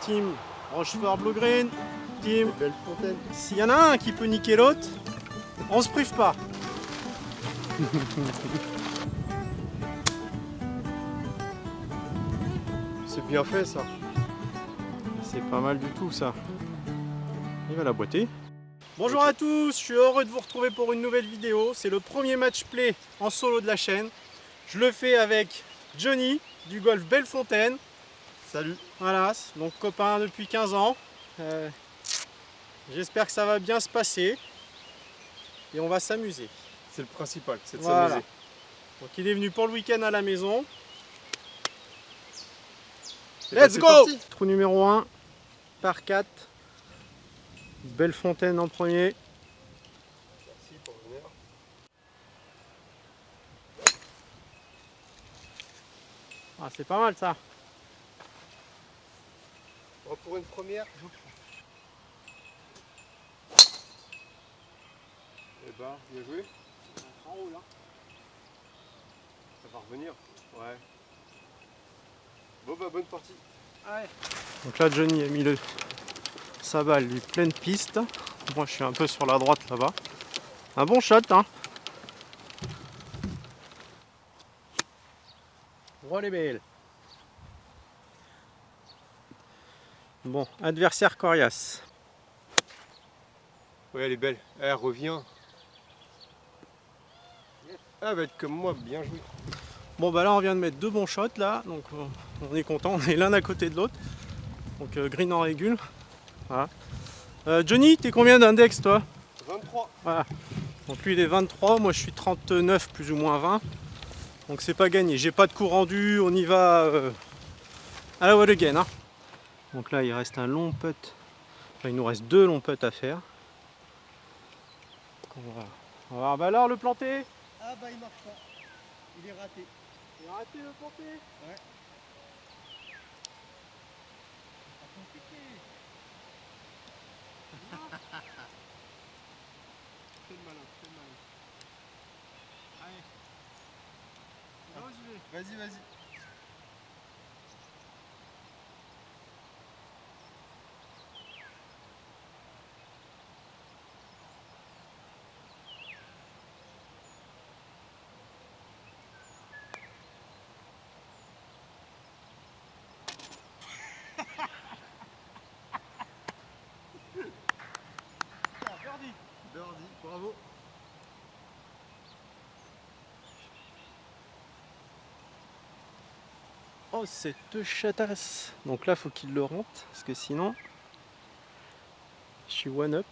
team Rochefort Blue Green, team Bellefontaine. S'il y en a un qui peut niquer l'autre, on se prive pas. C'est bien fait ça. C'est pas mal du tout ça. Il va la boiter. Bonjour à tous, je suis heureux de vous retrouver pour une nouvelle vidéo. C'est le premier match play en solo de la chaîne. Je le fais avec Johnny du golf Bellefontaine. Salut. Voilà, donc copain depuis 15 ans. J'espère que ça va bien se passer. Et on va s'amuser. C'est le principal, c'est de Voilà. s'amuser. Donc il est venu pour le week-end à la maison. Et bah, Let's c'est go! parti. Trou numéro 1, par 4. Bellefontaine en premier. Merci pour venir. Ah, c'est pas mal ça. Bon, pour une première, je prends. Eh bah, bien joué. En haut là. Ça va revenir. Ouais. Bon bah, bonne partie. Ouais. Donc là Johnny a mis sa balle lui pleine piste. Moi je suis un peu sur la droite là-bas. Un bon shot hein. Roi les belles. Bon, adversaire coriace. Ouais, elle est belle. Elle revient. Elle va être comme moi, bien joué. Bon bah là on vient de mettre deux bons shots là, donc on est content, on est l'un à côté de l'autre. Donc green en régule. Voilà. Johnny, t'es combien d'index toi? 23. Voilà. Donc lui il est 23, moi je suis 39 plus ou moins 20. Donc c'est pas gagné, j'ai pas de coup rendu, on y va à la wall again. Hein. Donc là il reste un long putt, enfin il nous reste deux longs putts à faire. On va alors le planter. Ah bah, il marche pas. Il est raté. Il a raté le planter. Ouais. Fais le malin, fais le malin. Allez. Là où je vais. Vas-y, vas-y. Birdie. Birdie, bravo. Oh cette chatasse. Donc là faut qu'il le rentre parce que sinon je suis one up.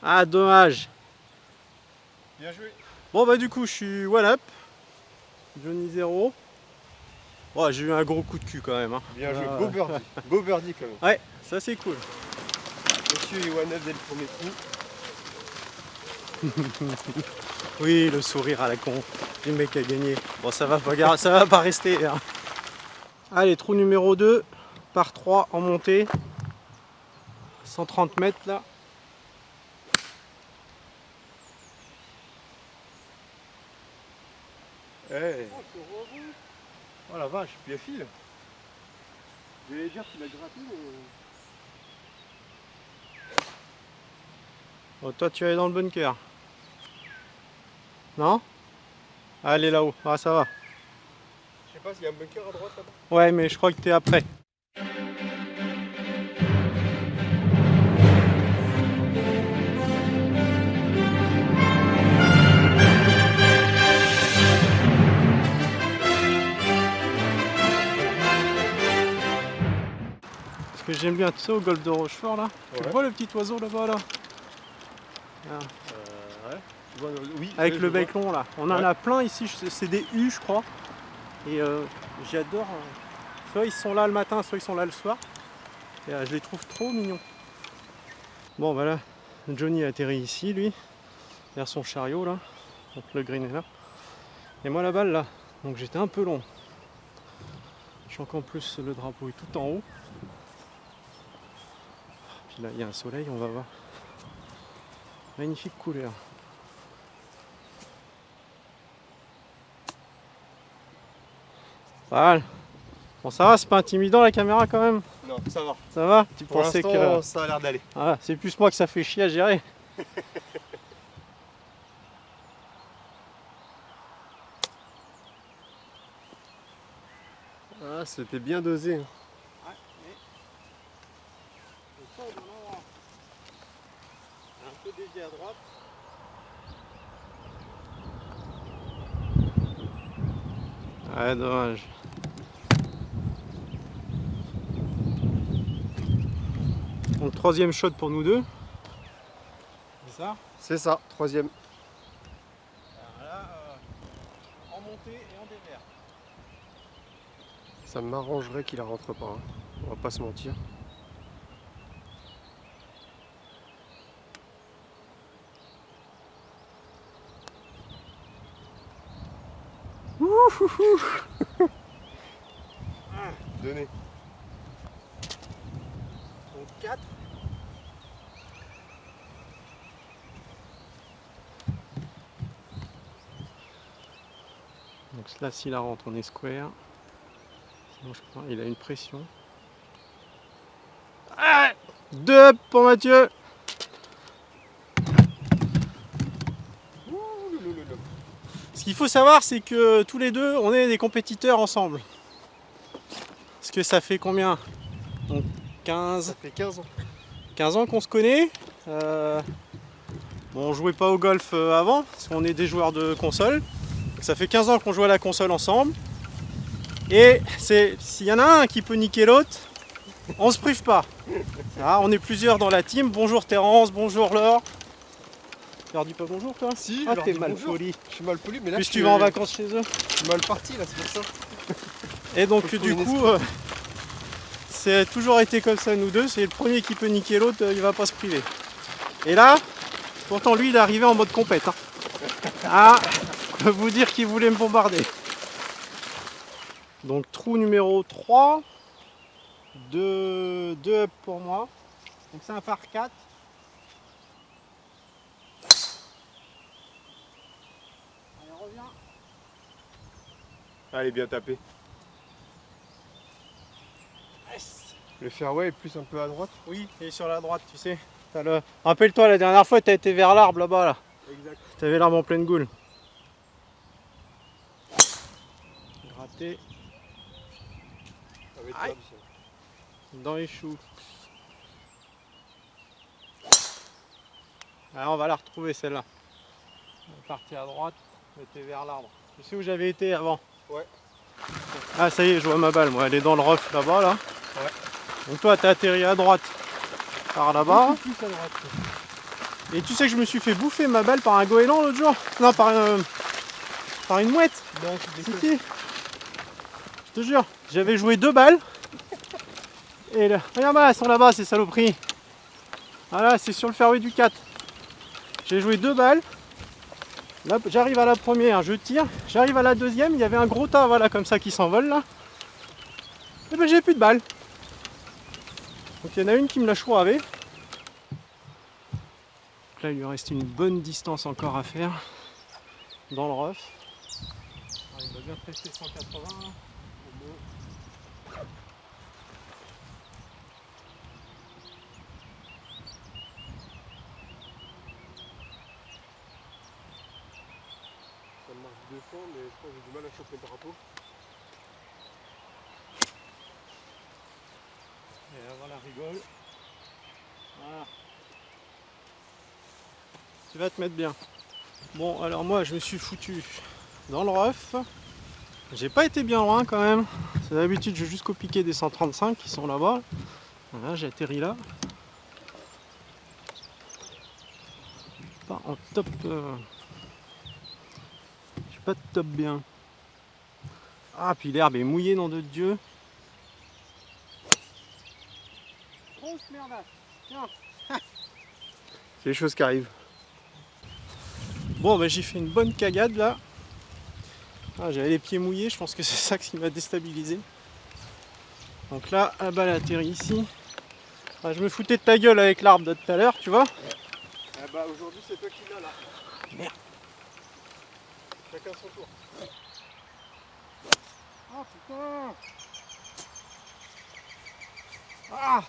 Ah dommage. Bien joué. Bon bah du coup je suis one up. Johnny 0. Oh, j'ai eu un gros coup de cul quand même. Hein. Bien joué. Beau birdie. Beau birdie quand même. Ouais, ça c'est cool. Monsieur est one up dès le premier coup. Oui, le sourire à la con du mec a gagné. Bon, ça va pas, ça va pas rester. Hein. Allez, trou numéro 2, par 3 en montée. 130 mètres là. Hey. Oh la vache, puis elle file. Je vais dire qu'il a gratté, mais... Bon, toi, tu es dans le bunker. Non? Allez là-haut. Ah, ça va. Je sais pas s'il y a un bunker à droite là-bas. Ouais, mais je crois que t'es après. Ce que j'aime bien, tu sais, au golfe de Rochefort là, Ouais. tu vois le petit oiseau là-bas là? Ouais. Tu vois, oui. Avec je le vois. bec long là. On en Ouais. a plein ici, c'est des U je crois. Et j'adore. Soit ils sont là le matin, soit ils sont là le soir. Et je les trouve trop mignons. Bon voilà, Johnny a atterri ici lui, vers son chariot là. Donc le green est là. Et moi la balle là, donc j'étais un peu long. Je sens qu'en plus le drapeau est tout en haut. Puis Là, il y a un soleil, on va voir. Magnifique couleur. Voilà. Bon, ça va, c'est pas intimidant la caméra quand même? Non, ça va. Ça va? Tu Pour pensais l'instant, que. ça a l'air d'aller. Ah, c'est plus moi que ça fait chier à gérer. Ah, c'était bien dosé. Ouais, mais. Le sol, on en a un peu dévié à droite. Ouais, dommage. Donc, troisième shot pour nous deux. C'est ça? C'est ça, troisième. Alors là, en montée et en dévers. Ça m'arrangerait qu'il la rentre pas. Hein. On va pas se mentir. Donnez. Donc 4. Donc là, s'il la rentre, on est square. Sinon, je crois il a une pression. Ah, 2 pour Mathieu. Ce qu'il faut savoir, c'est que tous les deux, on est des compétiteurs ensemble. Parce que ça fait combien? Donc 15, Ça fait 15 ans. 15 ans qu'on se connaît. Bon, on jouait pas au golf avant, parce qu'on est des joueurs de console. Ça fait 15 ans qu'on joue à la console ensemble. Et s'il y en a un qui peut niquer l'autre, on se prive pas. Ah, on est plusieurs dans la team. Bonjour Terence, bonjour Laure. Tu leur dis pas bonjour toi? Si, Ah, je leur t'es dis mal bonjour. poli. Je suis mal poli, mais là Plus je tu suis vas en vacances chez eux. je suis mal parti là, c'est pour ça. Et donc Faut du trouver une coup, c'est toujours été comme ça nous deux. C'est le premier qui peut niquer l'autre, il va pas se priver. Et là, pourtant lui il est arrivé en mode compète. Hein. Ah, je peux vous dire qu'il voulait me bombarder. Donc trou numéro 3. 2 up pour moi. Donc c'est un par 4. Allez, reviens. Allez, bien tapé. Yes. Le fairway est plus un peu à droite. Oui, et sur la droite, tu sais. Rappelle-toi, la dernière fois, tu as été vers l'arbre là-bas. Là. Exact. Tu avais l'arbre en pleine goule. Gratté Ça va être Aïe. top, ça. dans les choux. Alors, on va la retrouver celle-là. On va partir à droite, on était vers l'arbre. Tu sais où j'avais été avant? Ouais. Ah, ça y est, je vois ma balle, moi. Elle est dans le rough là-bas, là. Ouais. Donc toi, t'as atterri à droite par là-bas. Plus à droite. Et tu sais que je me suis fait bouffer ma balle par un goéland l'autre jour? Non, par une mouette. Non, Si, si. Je te jure, j'avais joué 2 balles. Et là, regarde là, elles sont là-bas, ces saloperies. Voilà, c'est sur le fairway du 4. J'ai joué 2 balles. Là, j'arrive à la première, je tire. J'arrive à la deuxième, il y avait un gros tas, voilà, comme ça, qui s'envole là. Et ben j'ai plus de balles. Donc il y en a une qui me l'a chouravé. Donc là, il lui reste une bonne distance encore à faire dans le rough. Ah, il va bien rester 180 là. Ça marche 200, mais je crois que j'ai du mal à choper le drapeau. Et là, voilà, rigole. Voilà. Tu vas te mettre bien. Bon, alors moi, je me suis foutu dans le rough. J'ai pas été bien loin quand même. C'est d'habitude, je vais jusqu'au piquet des 135 qui sont là-bas. Voilà, j'ai atterri là. Pas en top. Je suis pas de top bien. Ah, puis l'herbe est mouillée, nom de Dieu. Grosse merdasse. Tiens. C'est les choses qui arrivent. Bon, bah, j'ai fait une bonne cagade là. Ah, j'avais les pieds mouillés, je pense que c'est ça qui m'a déstabilisé. Donc là, la balle atterrit ici. Ah, je me foutais de ta gueule avec l'arbre de tout à l'heure, tu vois. Ah bah aujourd'hui c'est toi qui l'as là. Merde. Chacun son tour. Ah putain. Ah,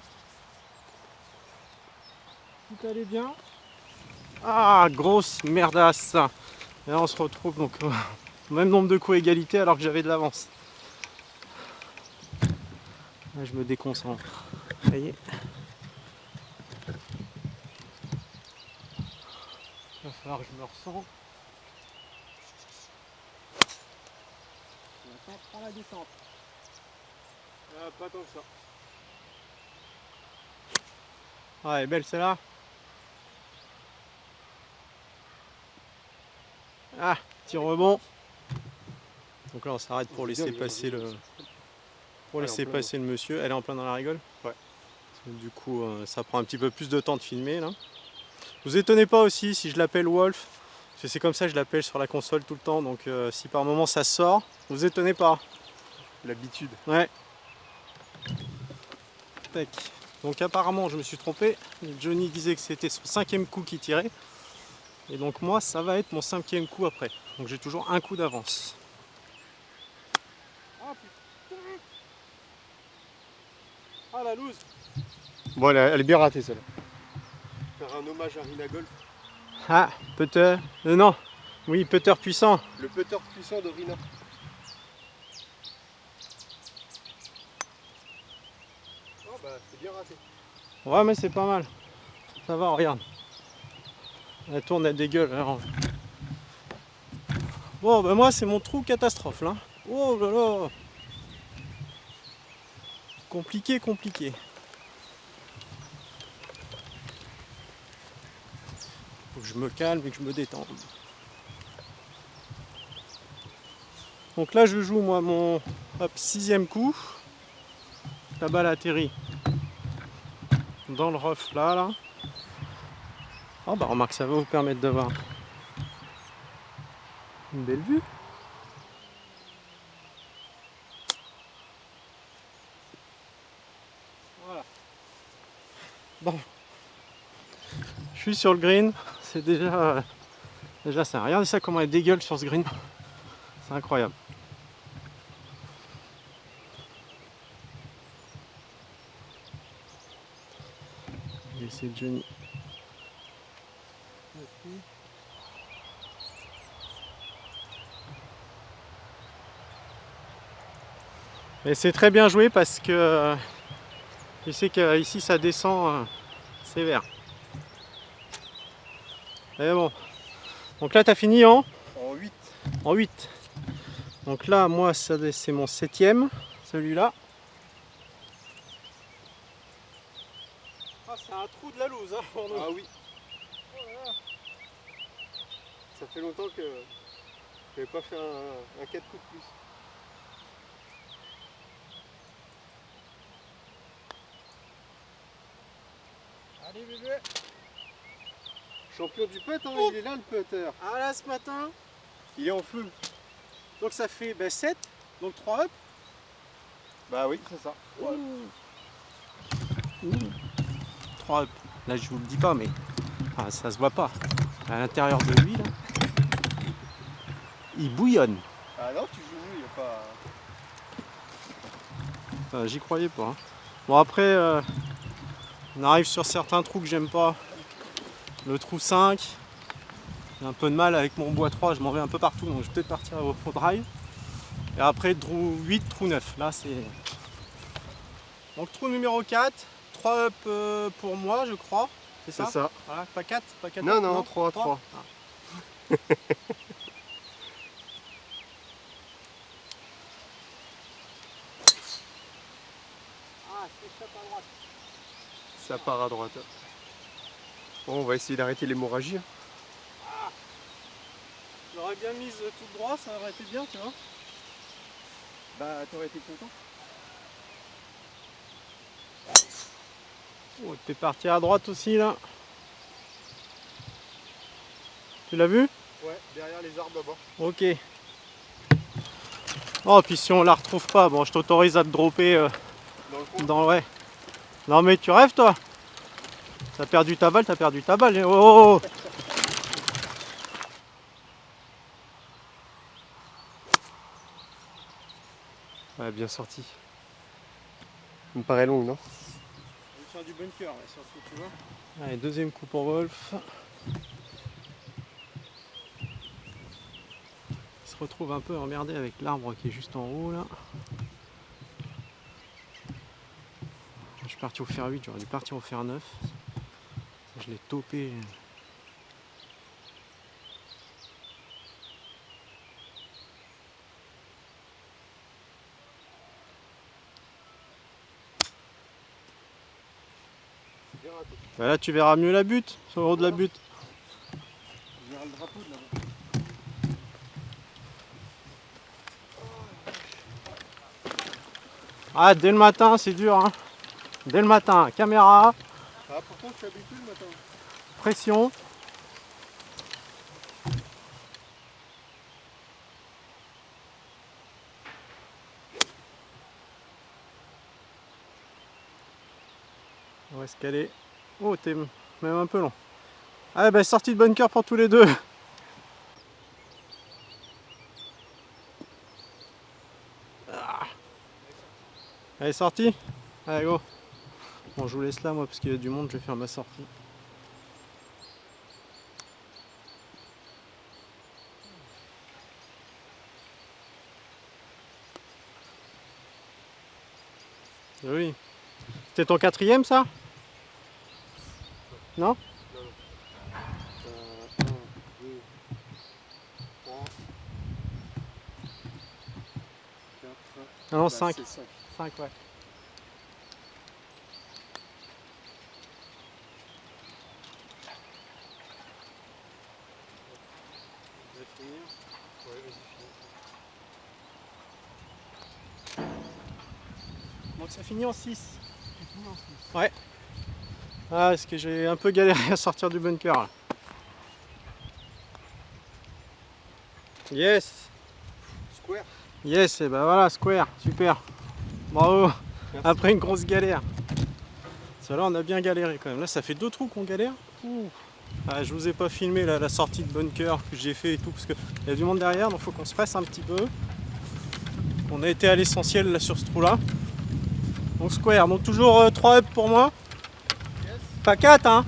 tout allait bien. Ah, grosse merdasse. Et là on se retrouve donc au même nombre de coups égalité alors que j'avais de l'avance. Là je me déconcentre. Ça y est. Il va falloir que je me ressens. Attends, prends la descente. Ah, pas tant que ça. Ah, elle est belle celle-là. Ah, petit rebond. Donc là on s'arrête pour laisser passer le. Pour laisser passer le monsieur. Elle est en plein dans la rigole. Ouais. Du coup ça prend un petit peu plus de temps de filmer là. Vous étonnez pas aussi si je l'appelle Wolf. Parce que c'est comme ça que je l'appelle sur la console tout le temps. Donc si par moment ça sort, vous étonnez pas. L'habitude. Ouais. Tac. Donc apparemment je me suis trompé. Johnny disait que c'était son 5e coup qui tirait. Et donc moi ça va être mon 5e coup après. Donc j'ai toujours un coup d'avance. Ah putain. Ah la loose. Bon elle est bien ratée celle-là. Faire un hommage à Rina Golf. Ah, putter. Non. Oui, putter puissant. Le putter puissant de Rina. Oh bah c'est bien raté. Ouais mais c'est pas mal. Ça va, regarde. Elle tourne, elle dégueule. Alors. Bon bah moi c'est mon trou catastrophe là. Oh là là. Compliqué, compliqué. Faut que je me calme et que je me détende. Donc là je joue moi mon 6e coup. La balle atterrit dans le rough là. Oh bah remarque, ça va vous permettre d'avoir une belle vue. Voilà. Bon. Je suis sur le green. C'est déjà ça. Regardez ça comment elle dégueule sur ce green. C'est incroyable. Et c'est Johnny. Et c'est très bien joué parce que je sais qu'ici ça descend sévère. Mais bon. Donc là t'as fini En 8. en 8. Donc là moi c'est mon 7e, celui-là. Ah c'est un trou de la loose hein, pour nous. Ah oui. Ça fait longtemps que je n'avais pas fait un 4 coups de plus. Allez bébé. Champion du putt, hein, il est là le putter. Ah là ce matin. Il est en feu. Donc ça fait 7, donc 3 up. Bah oui, c'est ça. Ouais. 3 up. Là je vous le dis pas mais ça se voit pas. À l'intérieur de lui là. Il bouillonne. Ah non, tu joues, il n'y a pas... J'y croyais pas. Hein. Bon après on arrive sur certains trous que j'aime pas. Le trou 5. J'ai un peu de mal avec mon bois 3, je m'en vais un peu partout, donc je vais peut-être partir au drive. Et après trou 8, trou 9. Là c'est. Donc trou numéro 4, 3 up pour moi je crois. C'est ça? C'est ça. Voilà, pas 4, pas 4 Non, up, non, 3. Ah. Ah, s'échappe à droite. Ça part à droite. Bon, on va essayer d'arrêter l'hémorragie. J'aurais bien mise tout droit, ça aurait été bien, tu vois. Bah, t'aurais été content. Oh, t'es parti à droite aussi là. Tu l'as vu? Ouais, derrière les arbres là-bas. Ok. Oh, puis si on la retrouve pas, bon, je t'autorise à te dropper Dans le coin. dans ouais. Non mais tu rêves toi. T'as perdu ta balle, t'as perdu ta balle. Oh, oh, oh. Ouais, bien sorti. Il me paraît long, non? Je vais faire du bunker là, surtout, tu vois. Allez, deuxième coup pour Wolf. Il se retrouve un peu emmerdé avec l'arbre qui est juste en haut là. Je suis parti au fer 8, j'aurais dû partir au fer 9. Je l'ai topé. Bah là tu verras mieux la butte, sur le haut de la butte. Je verrai le drapeau de là-bas. Ah, dès le matin c'est dur hein. Dès le matin, caméra, Ah, pourtant je suis habitué le matin. pression. On va se caler. Oh, t'es même un peu long. Ah bah sortie de bunker pour tous les deux. Ah. Elle est sortie. Allez go. Bon je vous laisse là moi parce qu'il y a du monde, je vais faire ma sortie. Oui. C'était ton quatrième ça? Non? 1, 2, 3, 4, Ah non, bah, 5. c'est 5. 5 ouais. Je vais finir. Ouais, vas-y, finis. Donc ça finit en 6. Tu finis en 6. Ouais. Ah parce que j'ai un peu galéré à sortir du bunker là. Yes. Square. Yes, et bah voilà, square, super. Bravo. Merci. Après une grosse galère. Celle-là on a bien galéré quand même. Là ça fait 2 trous qu'on galère. Ouh. Ah, je vous ai pas filmé là, la sortie de bunker que j'ai fait et tout parce qu'il y a du monde derrière donc faut qu'on se presse un petit peu. On a été à l'essentiel là sur ce trou là. Donc square, donc toujours 3 up pour moi. Yes. Pas 4 hein.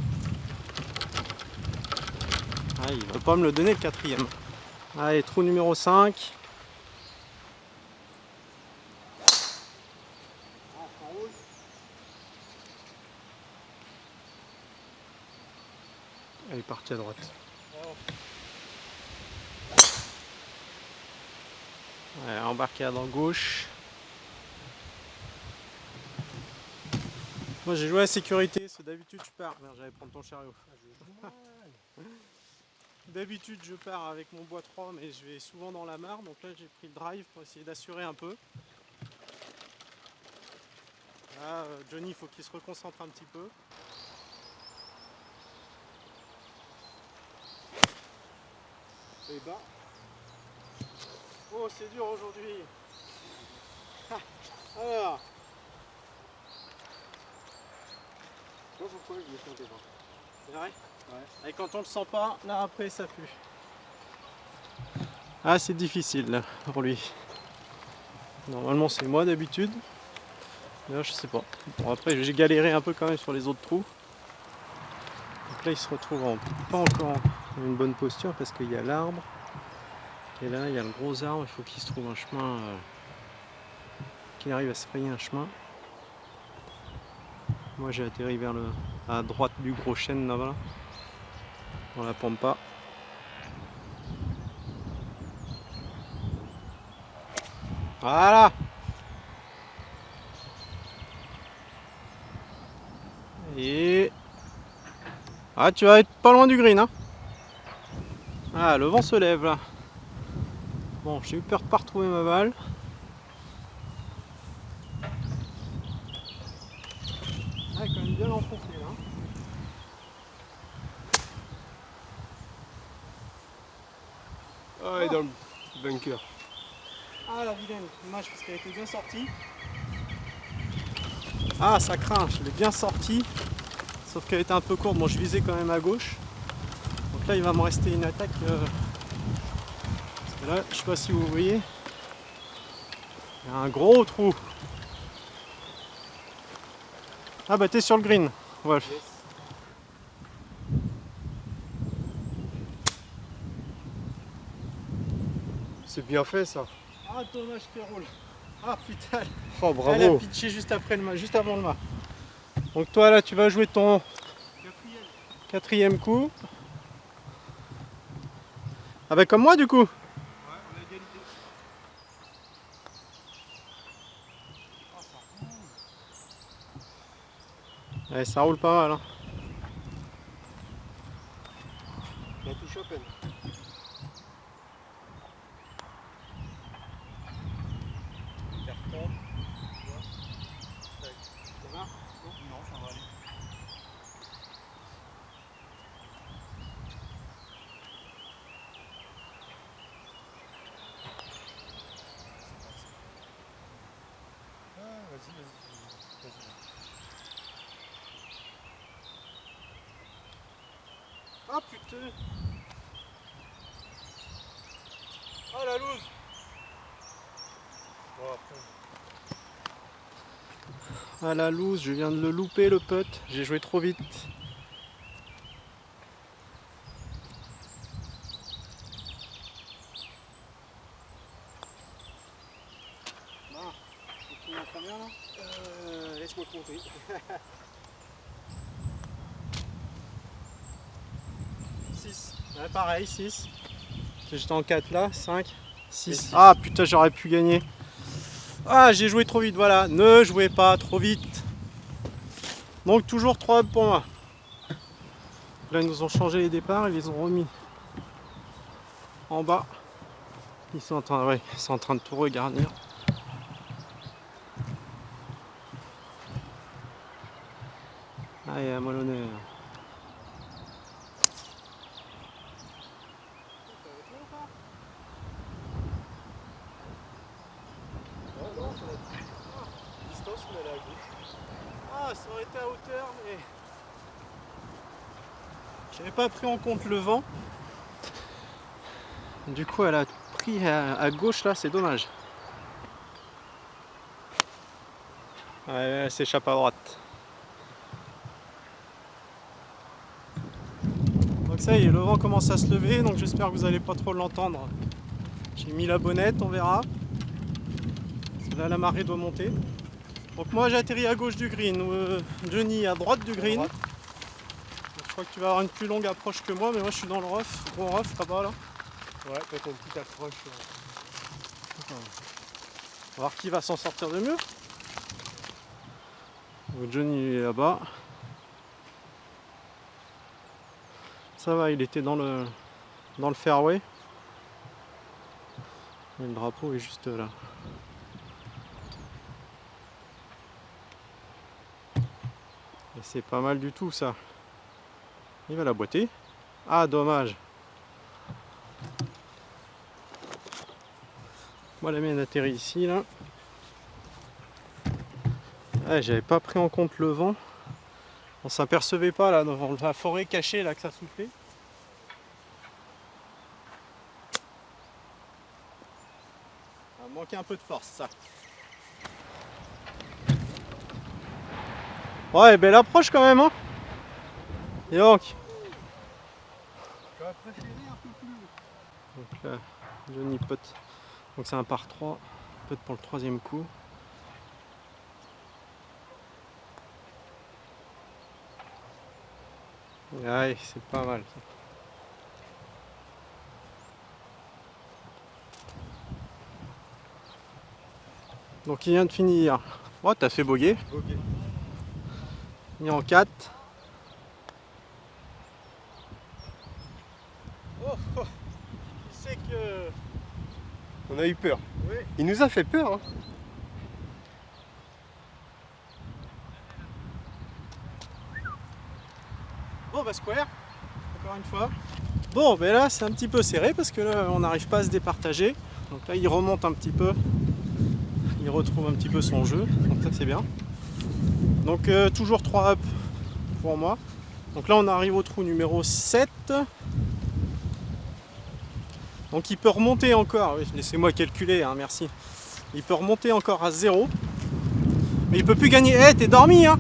Ah, il va pas me le donner le quatrième. Allez, trou numéro 5. Elle est partie à droite. Ouais, embarqué à dans gauche. Moi j'ai joué à la sécurité, parce que d'habitude je pars. Merde, j'allais prendre ton chariot. D'habitude je pars avec mon bois 3 mais je vais souvent dans la mare, donc là j'ai pris le drive pour essayer d'assurer un peu. Là Johnny il faut qu'il se reconcentre un petit peu. Et bah. Oh c'est dur aujourd'hui. Alors. Je sais pas pourquoi je l'ai fait déjà. C'est vrai? Ouais. Et quand on le sent pas, là après ça pue. Ah c'est difficile là, pour lui. Normalement c'est moi d'habitude. Là je sais pas. Bon après j'ai galéré un peu quand même sur les autres trous. Donc là il se retrouve pas encore en une bonne posture parce qu'il y a l'arbre. Et là il y a le gros arbre, il faut qu'il se trouve un chemin. Qu'il arrive à se frayer un chemin. Moi j'ai atterri vers à droite du gros chêne là-bas. Dans la pampa. Voilà. Et... Ah tu vas être pas loin du green hein. Ah le vent se lève là. Bon j'ai eu peur de pas retrouver ma balle. Ah quand même bien enfoncé là. Ah, elle est dans le bunker. Ah la vilaine, dommage parce qu'elle était bien sortie. Ah, ça craint, je l'ai bien sorti. Sauf qu'elle était un peu courte. Bon, je visais quand même à gauche. Donc là, il va me rester une attaque. Parce que là, je sais pas si vous voyez. Il y a un gros trou. Ah bah t'es sur le green, Wolf. Yes. C'est bien fait ça. Ah dommage qu'elle roule. Ah putain, Oh elle a bravo. pitché juste après le mât, juste avant le mât. Donc toi là tu vas jouer ton quatrième coup. Ah bah comme moi du coup. Ouais, on a égalité. Ouais, ça roule pas mal. Hein. On touche à peine. Carton. Non, ça va aller. Ah, vas-y. Ah putain. Oh la loose. Bon, après. Ah la loose, je viens de le louper le putt. J'ai joué trop vite. Tu m'en combien là? Laisse-moi compter. 6. Ouais, pareil, 6. J'étais en 4 là, 5, 6. six. Ah putain, j'aurais pu gagner. Ah, j'ai joué trop vite, voilà. Ne jouez pas trop vite. Donc toujours 3 hubs pour moi. Là, ils nous ont changé les départs, ils les ont remis en bas. Ils sont en train de tout regarnir. Ah, il y a Molonais. Distance, on est allé à gauche. Ah, ça aurait été à hauteur, mais j'avais pas pris en compte le vent. Du coup, elle a pris à gauche là, c'est dommage. Ouais, elle s'échappe à droite. Donc ça y est, le vent commence à se lever, donc j'espère que vous n'allez pas trop l'entendre. J'ai mis la bonnette, on verra. Là, la marée doit monter. Donc moi, j'atterris à gauche du green, Johnny à droite du green. Donc, je crois que tu vas avoir une plus longue approche que moi, mais moi je suis dans le rough, gros rough là-bas là. Ouais, t'as ton petite approche. On va voir qui va s'en sortir de mieux. Donc, Johnny est là-bas. Ça va, il était dans le fairway. Et le drapeau est juste là. Et c'est pas mal du tout ça. Il va la boiter. Ah dommage. Moi la mienne atterrit ici là. Ah, j'avais pas pris en compte le vent. On s'apercevait pas là dans la forêt cachée là que ça soufflait. Ça a manqué un peu de force ça. Ouais, belle approche quand même hein. Et donc. J'aurais préféré un peu plus haut. Donc là, Johnny putt. Donc c'est un par 3. Putt pour le troisième coup. Ouais, c'est pas mal ça. Donc il vient de finir. Oh, t'as fait boguer. Ok. Il est en 4. Oh, oh. C'est que. On a eu peur. Oui. Il nous a fait peur. Hein. Bon, bah square. Encore une fois. Bon, ben là c'est un petit peu serré parce que là on n'arrive pas à se départager. Donc là il remonte un petit peu. Il retrouve un petit peu son jeu. Donc ça c'est bien. Donc toujours 3 up pour moi. Donc là on arrive au trou numéro 7. Donc il peut remonter encore, oui, laissez-moi calculer, hein, merci. Il peut remonter encore à 0. Mais il peut plus gagner. Eh, t'es dormi, hein?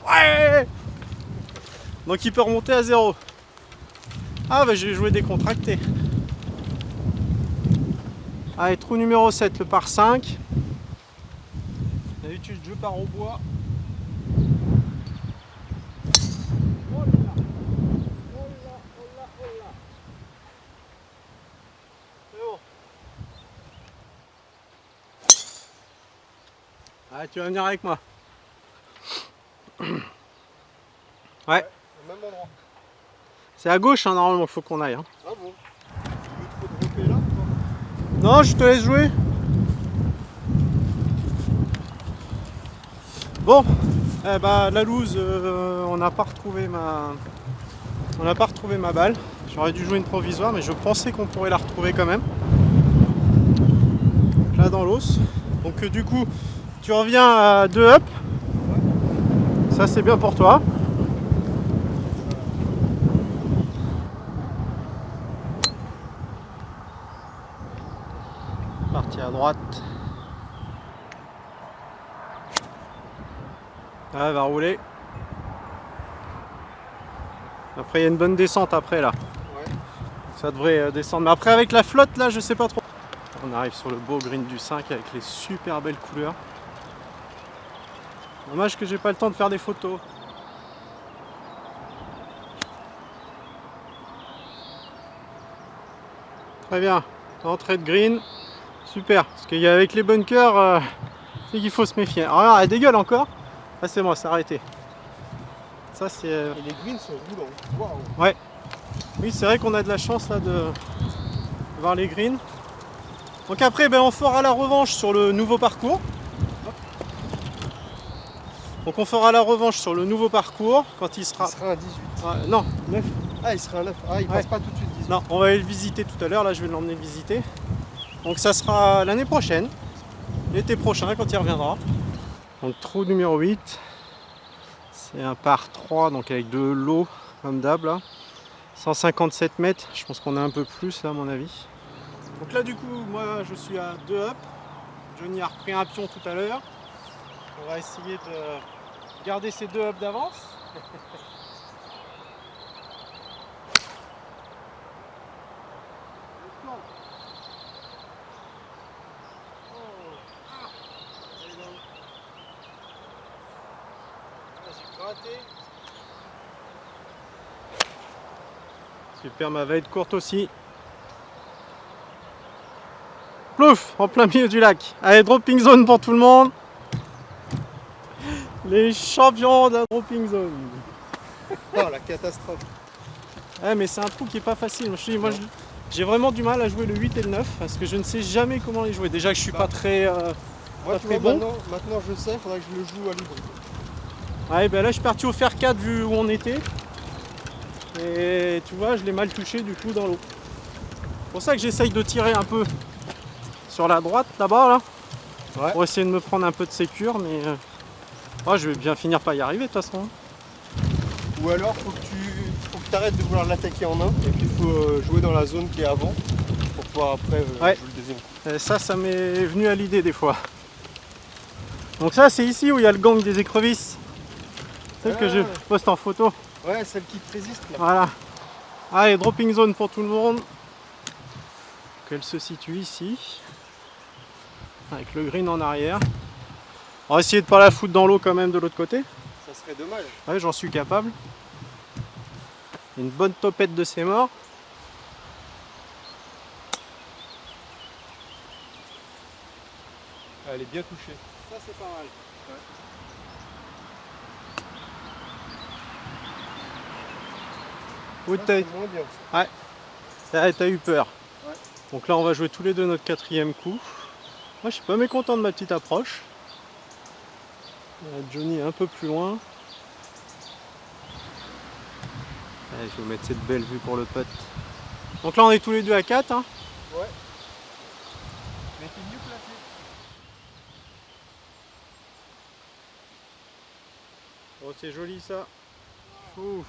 Ouais. Donc il peut remonter à 0. Ah bah j'ai joué décontracté. Allez, trou numéro 7, le par 5. D'habitude je pars au bois. Oh là là. Oh là, oh là, oh là. C'est bon. Ah, tu vas venir avec moi. Ouais. Au même endroit. C'est à gauche, hein, normalement, il faut qu'on aille. Hein. Ah bon? Tu veux te dropper là ou pas? Non, je te laisse jouer. Bon, eh ben, la loose, on n'a pas retrouvé ma balle. J'aurais dû jouer une provisoire, mais je pensais qu'on pourrait la retrouver quand même. Donc là dans l'os. Donc du coup, tu reviens à 2 up. Ça c'est bien pour toi. Parti à droite. Ah, elle va rouler. Après il y a une bonne descente après là. Ouais. Ça devrait descendre. Mais après avec la flotte là, je sais pas trop. On arrive sur le beau green du 5 avec les super belles couleurs. Dommage que j'ai pas le temps de faire des photos. Très bien. Entrée de green. Super. Parce qu'avec les bunkers, c'est qu'il faut se méfier. Alors regarde, elle dégueule encore. Ah c'est bon, c'est arrêté. Ça c'est... Et les greens sont roulants. Waouh. Ouais. Oui, c'est vrai qu'on a de la chance là de voir les greens. Donc après, ben, on fera la revanche sur le nouveau parcours. Donc on fera la revanche sur le nouveau parcours quand il sera... Il sera un 18. non, 9. Ah, il sera un 9. Ah, il Ouais. passe pas tout de suite 18. Non, on va aller le visiter tout à l'heure. Là, je vais l'emmener le visiter. Donc ça sera l'année prochaine. L'été prochain quand il reviendra. Donc trou numéro 8. C'est un par 3, donc avec de l'eau comme d'hab là. 157 mètres. Je pense qu'on a un peu plus là à mon avis. Donc là du coup, moi je suis à 2 up. Johnny a repris un pion tout à l'heure. On va essayer de garder ces 2 up d'avance. J'ai gratté. Super, ma va être courte aussi. Plouf, en plein milieu du lac. Allez, dropping zone pour tout le monde. Les champions de la dropping zone. Oh, la catastrophe. Ouais, mais c'est un trou qui est pas facile. Moi, j'ai vraiment du mal à jouer le 8 et le 9 parce que je ne sais jamais comment les jouer. Déjà que je suis pas très, Moi, pas tu très vois, bon. maintenant je sais, il faudrait que je le joue à l'hybride. Ouais, ben là je suis parti au fer 4 vu où on était. Et tu vois, je l'ai mal touché du coup dans l'eau. C'est pour ça que j'essaye de tirer un peu sur la droite là-bas là. Ouais. Pour essayer de me prendre un peu de sécure, mais je vais bien finir par y arriver de toute façon. Ou alors, faut que tu arrêtes de vouloir l'attaquer en un et qu'il faut jouer dans la zone qui est avant pour pouvoir après Ouais. jouer le deuxième coup. Et ça m'est venu à l'idée des fois. Donc ça, c'est ici où il y a le gang des écrevisses. Celle que je poste en photo. Ouais, celle qui te résiste là. Voilà. Allez, dropping zone pour tout le monde. Donc elle se situe ici. Avec le green en arrière. On va essayer de pas la foutre dans l'eau quand même de l'autre côté. Ça serait dommage. Ouais, j'en suis capable. Une bonne topette de ces morts. Elle est bien touchée. Ça c'est pas mal. Ça, c'est moins bien. Ouais, t'as eu peur. Ouais. Donc là on va jouer tous les deux notre 4e coup. Moi je suis pas mécontent de ma petite approche. Johnny est un peu plus loin. Allez, je vais vous mettre cette belle vue pour le putt. Donc là on est tous les deux à 4. Hein. Ouais. Mais t'es mieux placé. Oh, c'est joli ça. Ouf.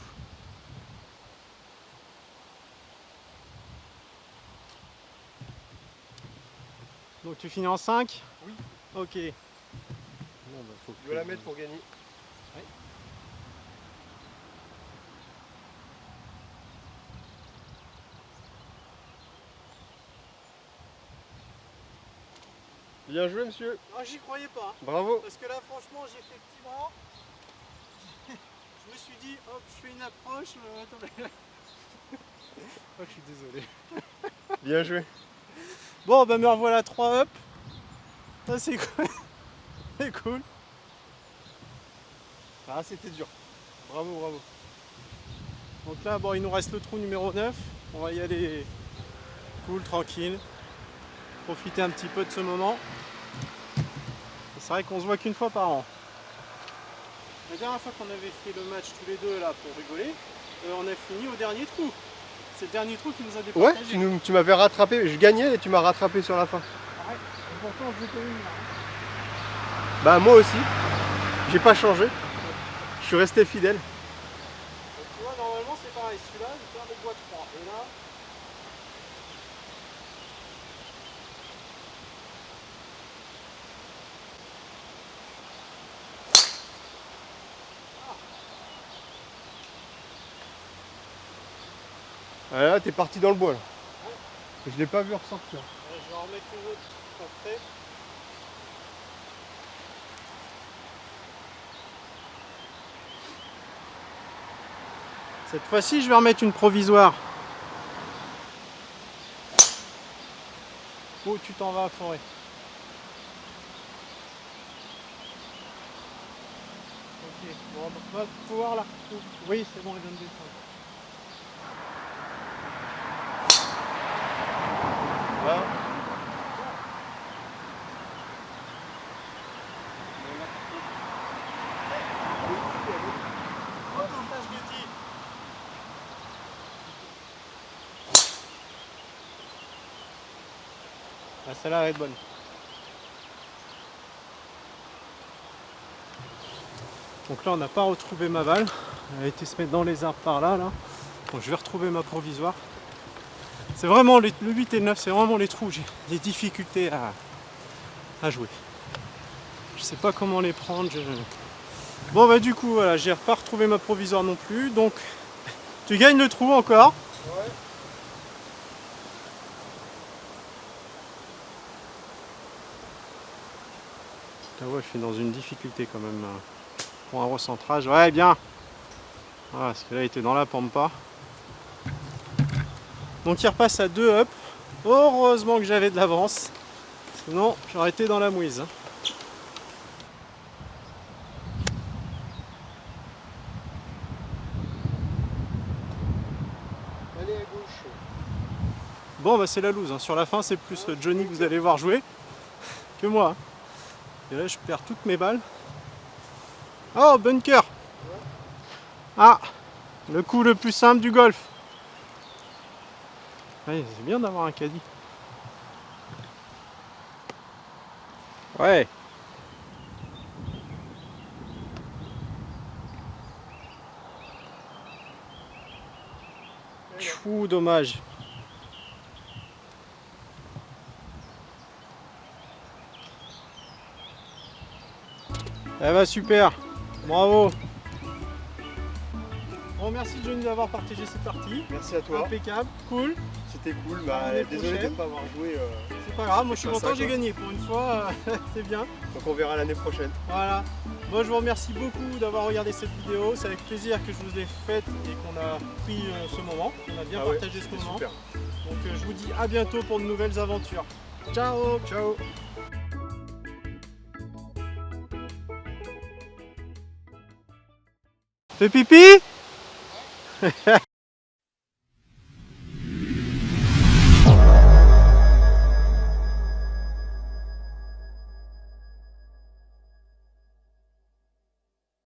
Donc tu finis en 5? Oui. Ok. Bon, faut Je vais la mettre pour gagner. Ouais. Bien joué, monsieur. Ah, j'y croyais pas. Bravo. Parce que là, franchement, j'ai fait petit bras. Je me suis dit, hop, je fais une approche. Attendez. Oh, je suis désolé. Bien joué. Bon, bah me revoilà 3 up. Ça, c'est cool. C'est cool. Ah, c'était dur. Bravo, bravo. Donc là, bon, il nous reste le trou numéro 9. On va y aller cool, tranquille. Profiter un petit peu de ce moment. C'est vrai qu'on se voit qu'une fois par an. La dernière fois qu'on avait fait le match tous les deux là pour rigoler, on a fini au dernier trou. C'est le dernier trou qui nous a Ouais, départagé. tu m'avais rattrapé. Je gagnais et tu m'as rattrapé sur la fin. Ouais, et pourtant je l'ai pas eu là. Bah moi aussi. J'ai pas changé. Je suis resté fidèle. Donc, tu vois, normalement c'est pareil. Celui-là, il perd le bois 3. Et là, Ah, là, t'es parti dans le bois là. Je l'ai pas vu ressortir. je vais en remettre une autre pour près. Cette fois-ci, je vais remettre une provisoire. Oh, tu t'en vas à forêt. Ok, bon, on va pouvoir la retrouver. Oui, c'est bon, elle vient de descendre. Voilà. Ah, celle-là va être bonne. Donc là, on n'a pas retrouvé ma balle. Elle a été se mettre dans les arbres par là. Donc je vais retrouver ma provisoire. C'est vraiment le 8 et le 9, c'est vraiment les trous où j'ai des difficultés à jouer. Je sais pas comment les prendre. Bon bah du coup voilà, j'ai pas retrouvé ma provisoire non plus. Donc tu gagnes le trou encore. Ouais. Là ouais, je suis dans une difficulté quand même pour un recentrage. Ouais bien. Voilà, parce que là il était dans la pampa. Donc il repasse à 2 up. Heureusement que j'avais de l'avance. Sinon j'aurais été dans la mouise. Allez à gauche. Bon bah c'est la loose, hein. Sur la fin c'est plus Johnny que vous allez voir jouer que moi. Et là je perds toutes mes balles. Oh bunker. Ah, le coup le plus simple du golf. Ouais, c'est bien d'avoir un caddie. Ouais. Chou, dommage. Eh bah super, bravo. Bon merci Johnny d'avoir partagé cette partie. Merci à toi. Impeccable, cool. C'était cool. Bah, L'année désolé de prochaine. ne pas avoir joué. C'est pas grave, moi je suis pas ça, content, j'ai quoi. gagné pour une fois, c'est bien. Donc on verra l'année prochaine. Voilà. Moi je vous remercie beaucoup d'avoir regardé cette vidéo. C'est avec plaisir que je vous ai faite et qu'on a pris ce moment. On a bien Ah ouais, partagé ce c'était moment. super. Donc je vous dis à bientôt pour de nouvelles aventures. Ciao. Ciao. Fais pipi.